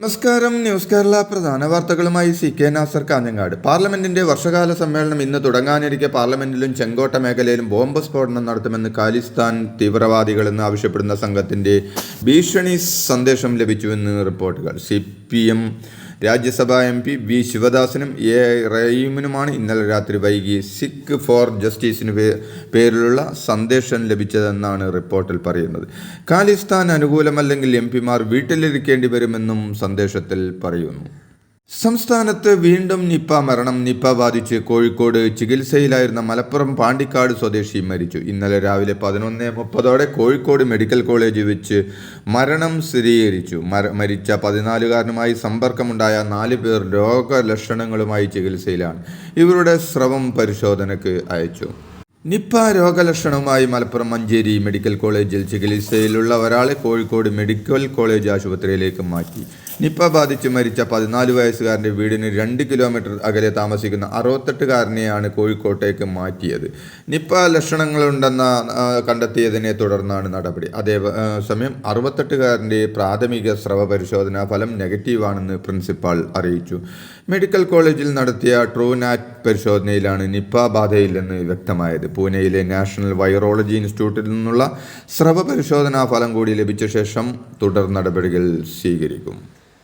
നമസ്കാരം. ന്യൂസ് കേരള പ്രധാന വാർത്തകളുമായി CK നാസർ കാഞ്ഞങ്ങാട്. പാർലമെന്റിന്റെ വർഷകാല സമ്മേളനം ഇന്ന് തുടങ്ങാനിരിക്കെ പാർലമെന്റിലും ചെങ്കോട്ട മേഖലയിലും ബോംബ് സ്ഫോടനം നടത്തുമെന്ന് ഖാലിസ്ഥാൻ തീവ്രവാദികളെന്ന് ആവശ്യപ്പെടുന്ന സംഘത്തിന്റെ ഭീഷണി സന്ദേശം ലഭിച്ചുവെന്ന് റിപ്പോർട്ടുകൾ. CPM രാജ്യസഭാ MP V ശിവദാസനും റഹീമിനുമാണ് ഇന്നലെ രാത്രി വൈകി സിഖ് ഫോർ ജസ്റ്റിസിന് പേരിലുള്ള സന്ദേശം ലഭിച്ചതെന്നാണ് റിപ്പോർട്ടിൽ പറയുന്നത്. ഖാലിസ്ഥാൻ അനുകൂലമല്ലെങ്കിൽ MP-മാർ വീട്ടിലിരിക്കേണ്ടി വരുമെന്നും സന്ദേശത്തിൽ പറയുന്നു. സംസ്ഥാനത്ത് വീണ്ടും നിപ്പ മരണം. നിപ്പ ബാധിച്ച് കോഴിക്കോട് ചികിത്സയിലായിരുന്ന മലപ്പുറം പാണ്ടിക്കാട് സ്വദേശി മരിച്ചു. ഇന്നലെ രാവിലെ 11:30 കോഴിക്കോട് മെഡിക്കൽ കോളേജ് വെച്ച് മരണം സ്ഥിരീകരിച്ചു. മരിച്ച 14-കാരനുമായി സമ്പർക്കമുണ്ടായ 4 പേർ രോഗലക്ഷണങ്ങളുമായി ചികിത്സയിലാണ്. ഇവരുടെ സ്രവം പരിശോധനയ്ക്ക് അയച്ചു. നിപ്പ രോഗലക്ഷണവുമായി മലപ്പുറം മഞ്ചേരി മെഡിക്കൽ കോളേജിൽ ചികിത്സയിലുള്ള ഒരാളെ കോഴിക്കോട് മെഡിക്കൽ കോളേജ് ആശുപത്രിയിലേക്ക് മാറ്റി. നിപ്പ ബാധിച്ച് മരിച്ച 14 വയസ്സുകാരൻ്റെ വീടിന് 2 കിലോമീറ്റർ അകലെ താമസിക്കുന്ന 68-കാരനെയാണ് കോഴിക്കോട്ടേക്ക് മാറ്റിയത്. നിപ്പ ലക്ഷണങ്ങളുണ്ടെന്ന കണ്ടെത്തിയതിനെ തുടർന്നാണ് നടപടി. അതേസമയം 68-കാരൻ്റെ പ്രാഥമിക സ്രവ പരിശോധനാ ഫലം നെഗറ്റീവാണെന്ന് പ്രിൻസിപ്പാൾ അറിയിച്ചു. മെഡിക്കൽ കോളേജിൽ നടത്തിയ ട്രൂനാറ്റ് പരിശോധനയിലാണ് നിപ്പ ബാധയില്ലെന്ന് വ്യക്തമായത്. പൂനെയിലെ നാഷണൽ വൈറോളജി ഇൻസ്റ്റിറ്റ്യൂട്ടിൽ നിന്നുള്ള സ്രവ പരിശോധനാ ഫലം കൂടി ലഭിച്ച ശേഷം തുടർ നടപടികൾ സ്വീകരിക്കും.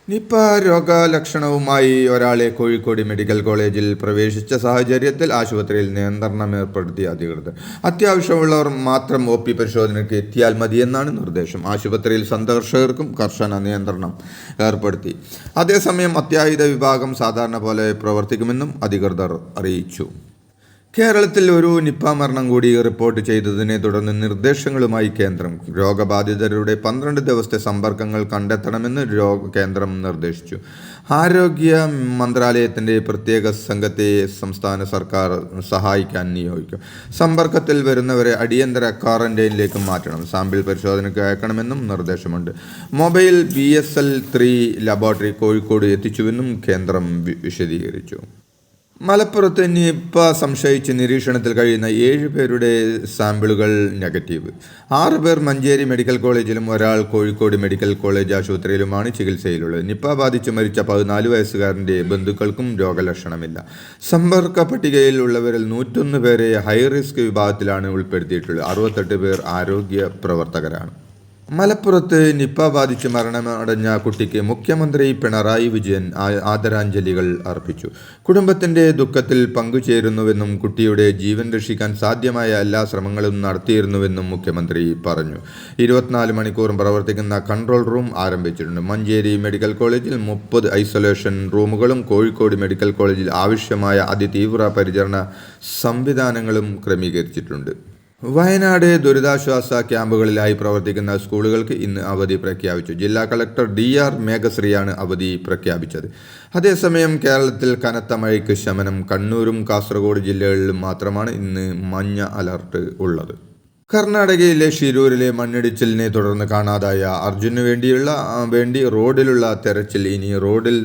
നിപ്പ രോഗലക്ഷണവുമായി ഒരാളെ കോഴിക്കോട് മെഡിക്കൽ കോളേജിൽ പ്രവേശിച്ച സാഹചര്യത്തിൽ ആശുപത്രിയിൽ നിയന്ത്രണം ഏർപ്പെടുത്തിയ അധികൃതർ അത്യാവശ്യമുള്ളവർ മാത്രം OP പരിശോധനയ്ക്ക് എത്തിയാൽ മതിയെന്നാണ് നിർദ്ദേശം. ആശുപത്രിയിൽ സന്ദർശകർക്കും കർശന നിയന്ത്രണം ഏർപ്പെടുത്തി. അതേസമയം അത്യാഹിത വിഭാഗം സാധാരണ പോലെ പ്രവർത്തിക്കുമെന്നും അധികൃതർ അറിയിച്ചു. കേരളത്തിൽ ഒരു നിപ്പ മരണം കൂടി റിപ്പോർട്ട് ചെയ്തതിനെ തുടർന്ന് നിർദ്ദേശങ്ങളുമായി കേന്ദ്രം. രോഗബാധിതരുടെ 12 ദിവസത്തെ സമ്പർക്കങ്ങൾ കണ്ടെത്തണമെന്ന് കേന്ദ്രം നിർദ്ദേശിച്ചു. ആരോഗ്യ മന്ത്രാലയത്തിൻ്റെ പ്രത്യേക സംഘത്തെ സംസ്ഥാന സർക്കാർ സഹായിക്കാൻ നിയോഗിക്കും. സമ്പർക്കത്തിൽ വരുന്നവരെ അടിയന്തര ക്വാറന്റൈനിലേക്ക് മാറ്റണം. സാമ്പിൾ പരിശോധനയ്ക്ക് അയക്കണമെന്നും നിർദ്ദേശമുണ്ട്. മൊബൈൽ BSL-3 ലബോറട്ടറി കോഴിക്കോട് എത്തിച്ചുവെന്നും കേന്ദ്രം വിശദീകരിച്ചു. മലപ്പുറത്ത് നിപ്പ സംശയിച്ച് നിരീക്ഷണത്തിൽ കഴിയുന്ന 7 പേരുടെ സാമ്പിളുകൾ നെഗറ്റീവ്. 6 പേർ മഞ്ചേരി മെഡിക്കൽ കോളേജിലും ഒരാൾ കോഴിക്കോട് മെഡിക്കൽ കോളേജ് ആശുപത്രിയിലുമാണ് ചികിത്സയിലുള്ളത്. നിപ്പ ബാധിച്ച് മരിച്ച 14 വയസ്സുകാരൻ്റെ ബന്ധുക്കൾക്കും രോഗലക്ഷണമില്ല. സമ്പർക്ക പട്ടികയിൽ ഉള്ളവരിൽ 101 പേരെ ഹൈറിസ്ക് വിഭാഗത്തിലാണ് ഉൾപ്പെടുത്തിയിട്ടുള്ളത്. 68 പേർ ആരോഗ്യ പ്രവർത്തകരാണ്. മലപ്പുറത്ത് നിപ്പ ബാധിച്ച് മരണമടഞ്ഞ കുട്ടിക്ക് മുഖ്യമന്ത്രി പിണറായി വിജയൻ ആദരാഞ്ജലികൾ അർപ്പിച്ചു. കുടുംബത്തിൻ്റെ ദുഃഖത്തിൽ പങ്കുചേരുന്നുവെന്നും കുട്ടിയുടെ ജീവൻ രക്ഷിക്കാൻ സാധ്യമായ എല്ലാ ശ്രമങ്ങളും നടത്തിയിരുന്നുവെന്നും മുഖ്യമന്ത്രി പറഞ്ഞു. 24 മണിക്കൂറും പ്രവർത്തിക്കുന്ന കൺട്രോൾ റൂം ആരംഭിച്ചിട്ടുണ്ട്. മഞ്ചേരി മെഡിക്കൽ കോളേജിൽ 30 ഐസൊലേഷൻ റൂമുകളും കോഴിക്കോട് മെഡിക്കൽ കോളേജിൽ ആവശ്യമായ അതിതീവ്ര പരിചരണ സംവിധാനങ്ങളും ക്രമീകരിച്ചിട്ടുണ്ട്. വയനാട് ദുരിതാശ്വാസ ക്യാമ്പുകളിലായി പ്രവർത്തിക്കുന്ന സ്കൂളുകൾക്ക് ഇന്ന് അവധി പ്രഖ്യാപിച്ചു. ജില്ലാ കളക്ടർ DR മേഘശ്രീയാണ് അവധി പ്രഖ്യാപിച്ചത്. അതേസമയം കേരളത്തിൽ കനത്ത മഴയ്ക്ക് ശമനം. കണ്ണൂരും കാസർഗോഡ് ജില്ലകളിലും മാത്രമാണ് ഇന്ന് മഞ്ഞ അലർട്ട് ഉള്ളത്. കർണാടകയിലെ ഷിരൂരിലെ മണ്ണിടിച്ചിലിനെ തുടർന്ന് കാണാതായ അർജുനു വേണ്ടി റോഡിലുള്ള തെരച്ചിൽ ഇനി റോഡിൽ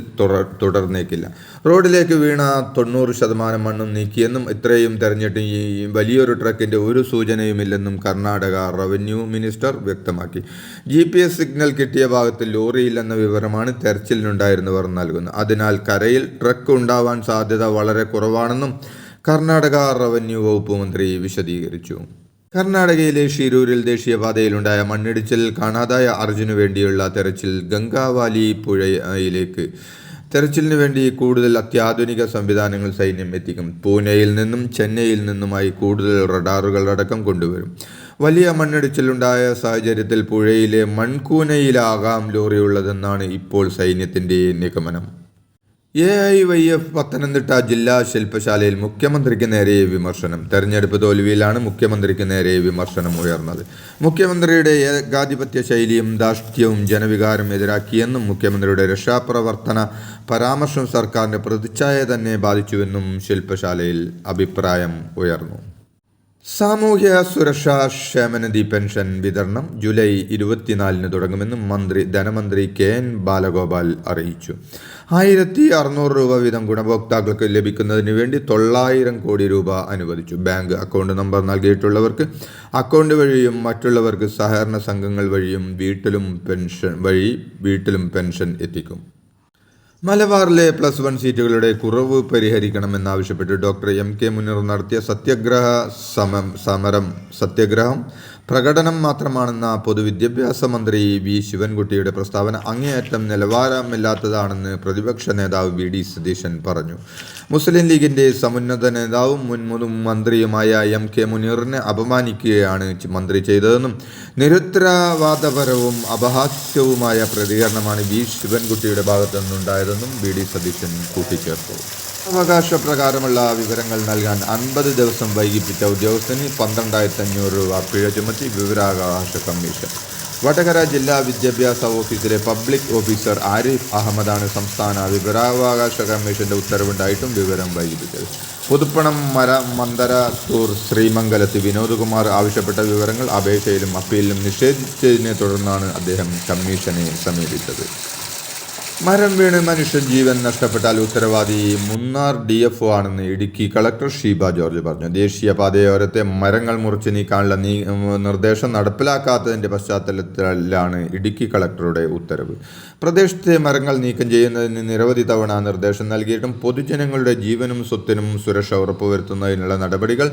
തുടർന്നേക്കില്ല. റോഡിലേക്ക് വീണ 90% മണ്ണും നീക്കിയെന്നും ഇത്രയും തെരഞ്ഞിട്ട് ഈ വലിയൊരു ട്രക്കിൻ്റെ ഒരു സൂചനയുമില്ലെന്നും കർണാടക റവന്യൂ മിനിസ്റ്റർ വ്യക്തമാക്കി. GPS സിഗ്നൽ കിട്ടിയ ഭാഗത്ത് ലോറിയില്ലെന്ന വിവരമാണ് തെരച്ചിലിനുണ്ടായിരുന്നവർ നൽകുന്നത്. അതിനാൽ കരയിൽ ട്രക്ക് ഉണ്ടാവാൻ സാധ്യത വളരെ കുറവാണെന്നും കർണാടക റവന്യൂ വകുപ്പ് മന്ത്രി വിശദീകരിച്ചു. കർണാടകയിലെ ഷിരൂരിൽ ദേശീയപാതയിലുണ്ടായ മണ്ണിടിച്ചിലിൽ കാണാതായ അർജുനു വേണ്ടിയുള്ള തെരച്ചിൽ ഗംഗാവാലി പുഴയിലേക്ക്. തെരച്ചിലിനു വേണ്ടി കൂടുതൽ അത്യാധുനിക സംവിധാനങ്ങൾ സൈന്യം എത്തിക്കും. പൂനെയിൽ നിന്നും ചെന്നൈയിൽ നിന്നുമായി കൂടുതൽ റഡാറുകളടക്കം കൊണ്ടുവരും. വലിയ മണ്ണിടിച്ചിലുണ്ടായ സാഹചര്യത്തിൽ പുഴയിലെ മൺകൂനയിലാകാം ലോറിയുള്ളതെന്നാണ് ഇപ്പോൾ സൈന്യത്തിൻ്റെ നിഗമനം. AIYF പത്തനംതിട്ട ജില്ലാ ശില്പശാലയിൽ മുഖ്യമന്ത്രിക്ക് നേരെ വിമർശനം. തെരഞ്ഞെടുപ്പ് തോൽവിയിലാണ് മുഖ്യമന്ത്രിക്ക് നേരെ വിമർശനം ഉയർന്നത്. മുഖ്യമന്ത്രിയുടെ ഏകാധിപത്യ ശൈലിയും ധാർഷ്ട്യവും ജനവികാരം എതിരാക്കിയെന്നും മുഖ്യമന്ത്രിയുടെ രക്ഷാപ്രവർത്തന പരാമർശം സർക്കാരിൻ്റെ പ്രതിച്ഛായ തന്നെ ബാധിച്ചുവെന്നും ശില്പശാലയിൽ അഭിപ്രായം ഉയർന്നു. സാമൂഹ്യ സുരക്ഷാ ക്ഷേമനിധി പെൻഷൻ വിതരണം ജൂലൈ 24-ന് തുടങ്ങുമെന്നും ധനമന്ത്രി KN ബാലഗോപാൽ അറിയിച്ചു. 1600 രൂപ വീതം ഗുണഭോക്താക്കൾക്ക് ലഭിക്കുന്നതിന് വേണ്ടി 900 കോടി രൂപ അനുവദിച്ചു. ബാങ്ക് അക്കൗണ്ട് നമ്പർ നൽകിയിട്ടുള്ളവർക്ക് അക്കൗണ്ട് വഴിയും മറ്റുള്ളവർക്ക് സഹകരണ സംഘങ്ങൾ വഴിയും വീട്ടിലും പെൻഷൻ എത്തിക്കും. മലബാറിലെ +1 സീറ്റുകളുടെ കുറവ് പരിഹരിക്കണമെന്നാവശ്യപ്പെട്ട് ഡോക്ടർ MK മുനീർ നടത്തിയ സത്യഗ്രഹം പ്രകടനം മാത്രമാണെന്ന പൊതുവിദ്യാഭ്യാസ മന്ത്രി വി ശിവൻകുട്ടിയുടെ പ്രസ്താവന അങ്ങേയറ്റം നിലവാരമില്ലാത്തതാണെന്ന് പ്രതിപക്ഷ നേതാവ് VD സതീശൻ പറഞ്ഞു. മുസ്ലിം ലീഗിന്റെ സമുന്നത നേതാവും മുൻ മന്ത്രിയുമായ MK മുനീറിനെ അപമാനിക്കുകയാണ് മന്ത്രി ചെയ്തതെന്നും നിരുത്തരവാദപരവും അപഹാസ്യവുമായ പ്രതികരണമാണ് വി ശിവൻകുട്ടിയുടെ ഭാഗത്തു നിന്നുണ്ടായതെന്നും VD സതീശൻ കൂട്ടിച്ചേർത്തു. അവകാശപ്രകാരമുള്ള വിവരങ്ങൾ നൽകാൻ 50 ദിവസം വൈകിപ്പിച്ച ഉദ്യോഗസ്ഥന് 12,500 രൂപ പിഴ ചുമത്തി വിവരാവകാശ കമ്മീഷൻ. വടകര ജില്ലാ വിദ്യാഭ്യാസ ഓഫീസിലെ പബ്ലിക് ഓഫീസർ ആരിഫ് അഹമ്മദാണ് സംസ്ഥാന വിവരാവകാശ കമ്മീഷന്റെ ഉത്തരവുണ്ടായിട്ടും വിവരം വൈകിപ്പിച്ചത്. പുതുപ്പണം മന്ദരത്തൂർ ശ്രീമംഗലത്ത് വിനോദ്കുമാർ ആവശ്യപ്പെട്ട വിവരങ്ങൾ അപേക്ഷയിലും അപ്പീലിലും നിഷേധിച്ചതിനെ തുടർന്നാണ് അദ്ദേഹം കമ്മീഷനെ സമീപിച്ചത്. മരം വീണ് മനുഷ്യൻ ജീവൻ നഷ്ടപ്പെട്ടാൽ ഉത്തരവാദി മുന്നാർ DFO ആണെന്ന് ഇടുക്കി കളക്ടർ ഷീബ ജോർജ് പറഞ്ഞു. ദേശീയപാതയോരത്തെ മരങ്ങൾ മുറിച്ച് നീക്കാനുള്ള നിർദ്ദേശം നടപ്പിലാക്കാത്തതിൻ്റെ പശ്ചാത്തലത്തിലാണ് ഇടുക്കി കളക്ടറുടെ ഉത്തരവ്. പ്രദേശത്തെ മരങ്ങൾ നീക്കം ചെയ്യുന്നതിന് നിരവധി തവണ നിർദ്ദേശം നൽകിയിട്ടും പൊതുജനങ്ങളുടെ ജീവനും സ്വത്തിനും സുരക്ഷ ഉറപ്പുവരുത്തുന്നതിനുള്ള നടപടികൾ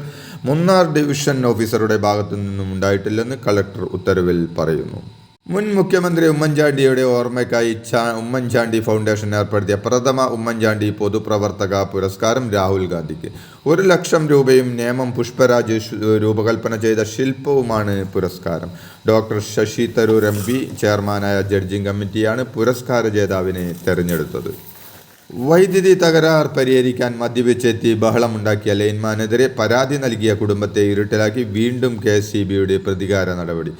മുന്നാർ ഡിവിഷൻ ഓഫീസറുടെ ഭാഗത്തു നിന്നും ഉണ്ടായിട്ടില്ലെന്ന് കളക്ടർ ഉത്തരവിൽ പറയുന്നു. മുൻ മുഖ്യമന്ത്രി ഉമ്മൻചാണ്ടിയുടെ ഓർമ്മയ്ക്കായി ഉമ്മൻചാണ്ടി ഫൗണ്ടേഷൻ ഏർപ്പെടുത്തിയ പ്രഥമ ഉമ്മൻചാണ്ടി പൊതുപ്രവർത്തക പുരസ്കാരം രാഹുൽ ഗാന്ധിക്ക്. 1 ലക്ഷം രൂപയും നേമം പുഷ്പരാജ് രൂപകൽപ്പന ചെയ്ത ശില്പവുമാണ് പുരസ്കാരം. ഡോക്ടർ ശശി തരൂർ MP ചെയർമാനായ ജഡ്ജിംഗ് കമ്മിറ്റിയാണ് പുരസ്കാര ജേതാവിനെ തെരഞ്ഞെടുത്തത്. വൈദ്യുതി തകരാർ പരിഹരിക്കാൻ മദ്യപിച്ചെത്തി ബഹളമുണ്ടാക്കിയ ലൈൻമാനെതിരെ പരാതി നൽകിയ കുടുംബത്തെ ഇരുട്ടിലാക്കി വീണ്ടും KSEBയുടെ പ്രതികാര നടപടി.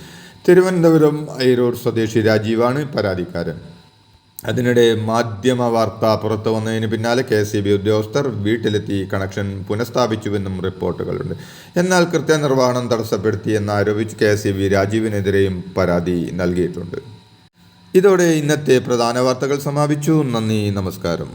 തിരുവനന്തപുരം ഐരൂർ സ്വദേശി രാജീവാണ് പരാതിക്കാരൻ. അതിനിടെ മാധ്യമ വാർത്ത പുറത്തു വന്നതിന് പിന്നാലെ KSEB ഉദ്യോഗസ്ഥർ വീട്ടിലെത്തി കണക്ഷൻ പുനഃസ്ഥാപിച്ചുവെന്നും റിപ്പോർട്ടുകളുണ്ട്. എന്നാൽ കൃത്യനിർവഹണം തടസ്സപ്പെടുത്തിയെന്നാരോപിച്ച് KSEB രാജീവിനെതിരെയും പരാതി നൽകിയിട്ടുണ്ട്. ഇതോടെ ഇന്നത്തെ പ്രധാന വാർത്തകൾ സമാപിച്ചു. നന്ദി, നമസ്കാരം.